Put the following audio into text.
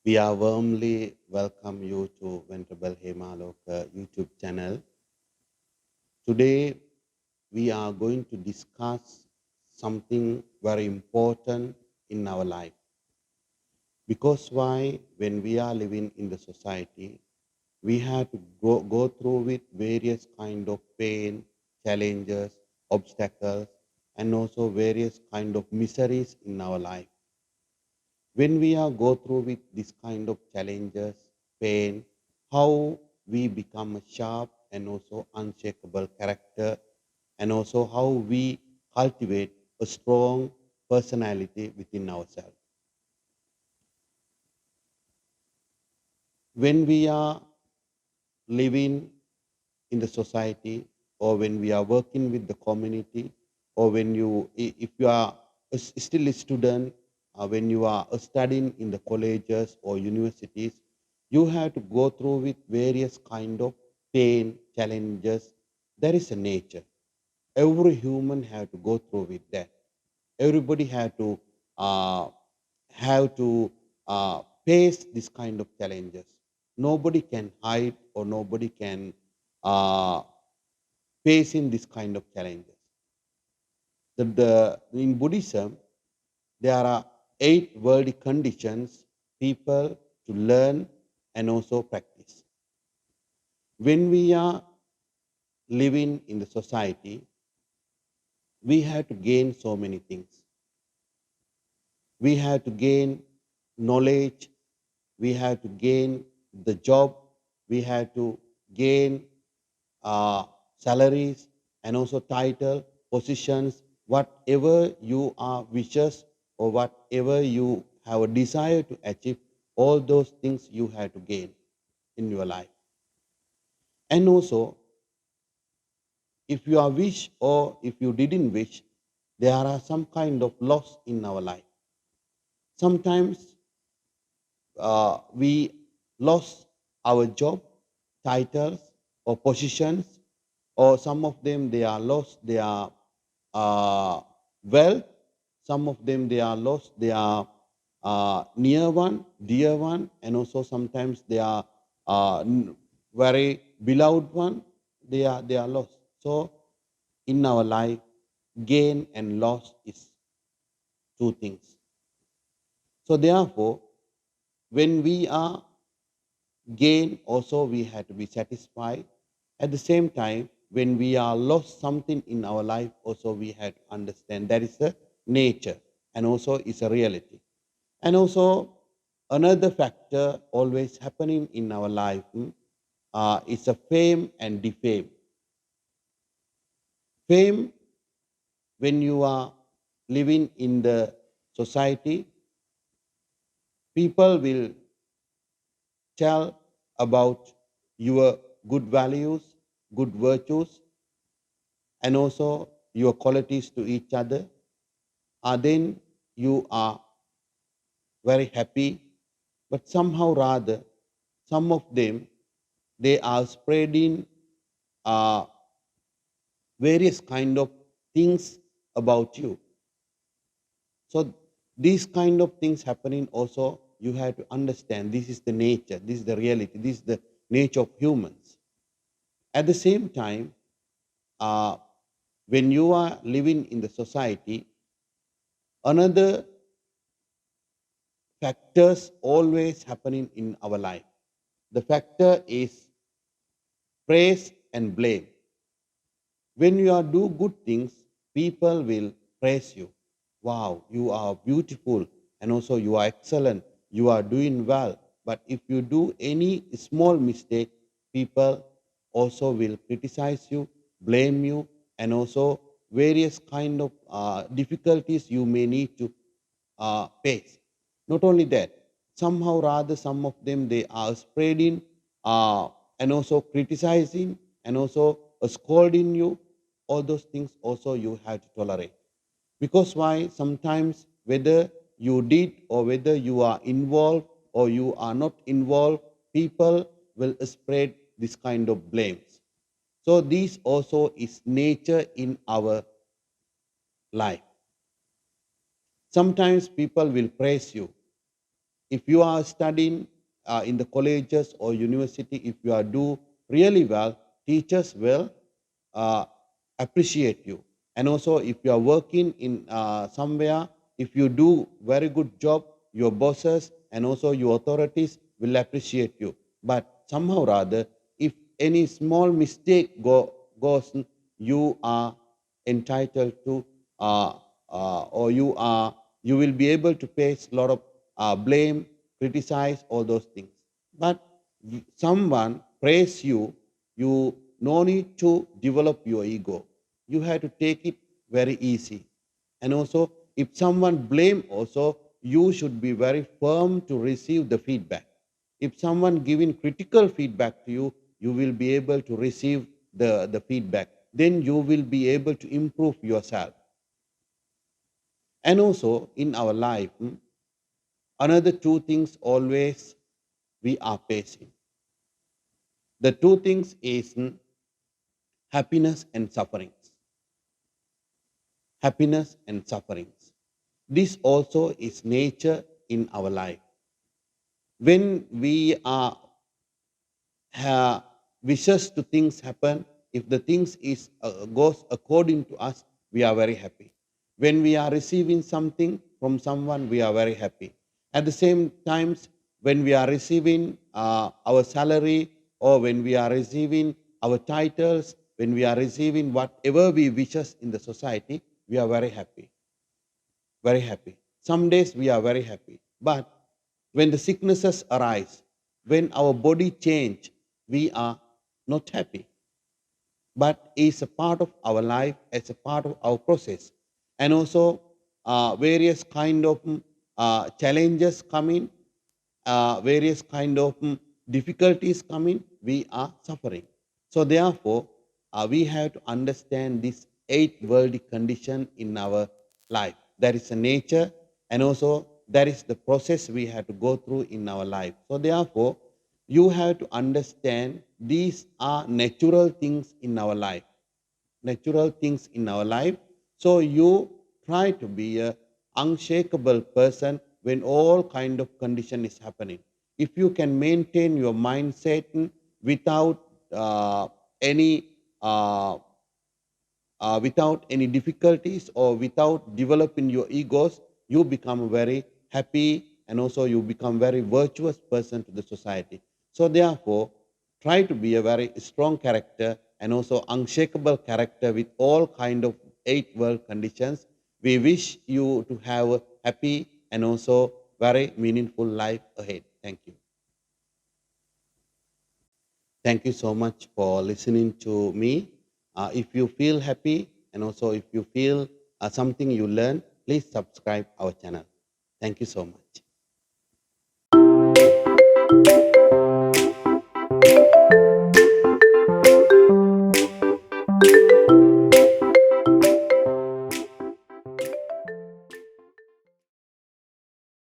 We are warmly welcome you to Venerable Hemaloka YouTube channel. Today we are going to discuss something very important in our life. Because why? When we are living in the society, we have to go through with various kind of pain, challenges, obstacles, and also various kind of miseries in our life. When we are go through with this kind of challenges, pain, how we become a sharp and also unshakable character, and also how we cultivate a strong personality within ourselves. When we are living in the society, or when we are working with the community, or when if you are still a student, when you are studying in the colleges or universities, you have to go through with various kind of pain challenges. There is a nature. Every human have to go through with that. Everybody uh, have to face this kind of challenges. Nobody can hide, or nobody can uh, facing this kind of challenges. In Buddhism, there are 8 worldly conditions people to learn and also practice. When we are living in the society, we have to gain so many things. We have to gain knowledge, we have to gain the job, we have to gain uh, salaries and also title, positions, whatever you are wishes or whatever you have a desire to achieve, all those things you have to gain in your life. And also, if you are wish or if you didn't wish, there are some kind of loss in our life. Sometimes we lost our job, titles, or positions, or some of them they are lost their wealth, some of them they are lost their near one, dear one, and also sometimes they are very beloved one. They are lost. So in our life, gain and loss is two things. So therefore, when we are gain also we have to be satisfied. At the same time, when we are lost something in our life, also we have to understand that is a nature and also is a reality. And also another factor always happening in our life is a fame and defame. Fame, when you are living in the society, people will tell about your good values, good virtues, and also your qualities to each other, then you are very happy. But somehow rather, some of them they are spreading uh, various kind of things about you. So these kind of things happening also, you have to understand this is the nature, this is the reality, this is the nature of humans. At the same time, uh, when you are living in the society, another factors always happening in our life. The factor is praise and blame. When you are do good things, people will praise you. Wow, you are beautiful, and also you are excellent. You are doing well. But if you do any small mistake, people also will criticize you, blame you, and also various kind of difficulties you may need to face. Not only that, somehow rather some of them they are spreading and also criticizing and also scolding you. All those things also you have to tolerate. Because why? Sometimes whether you did or whether you are involved or you are not involved, people will spread this kind of blames. So this also is nature in our life. Sometimes people will praise you, If you are studying in the colleges or university, if you are do really well, teachers will uh, appreciate you. And also, if you are working in somewhere, if you do very good job, your bosses and also your authorities will appreciate you. But somehow or other, if any small mistake goes, you are entitled to, or you will be able to face a lot of blame, criticize all those things. But someone praise you, you no need to develop your ego. You have to take it very easy. And also, if someone blame also, you should be very firm to receive the feedback. If someone giving critical feedback to you, you will be able to receive the feedback. Then you will be able to improve yourself. And also in our life, another two things always we are facing. The two things is happiness and sufferings. Happiness and sufferings. This also is nature in our life. When we are wishes to things happen, if the things is goes according to us, we are very happy. When we are receiving something from someone, we are very happy. At the same times, when we are receiving our salary, or when we are receiving our titles, when we are receiving whatever we wishes in the society, we are very happy. Very happy. Some days we are very happy. But when the sicknesses arise, when our body change, we are not happy. But it's a part of our life, it's a part of our process. And also various kind of challenges come in, various kind of difficulties come in, we are suffering. So therefore, we have to understand this eight worldly condition in our life. There is a nature, and also there is the process we have to go through in our life. So therefore, you have to understand these are natural things in our life. Natural things in our life. So you try to be a unshakable person when all kind of condition is happening. If you can maintain your mindset without any uh, without any difficulties or without developing your egos, you become very happy, and also you become very virtuous person to the society. So therefore, try to be a very strong character and also unshakable character with all kind of eight world conditions. We wish you to have a happy and also very meaningful life ahead. Thank you. Thank you so much for listening to me. If you feel happy and also if you feel something you learn, please subscribe our channel. Thank you so much.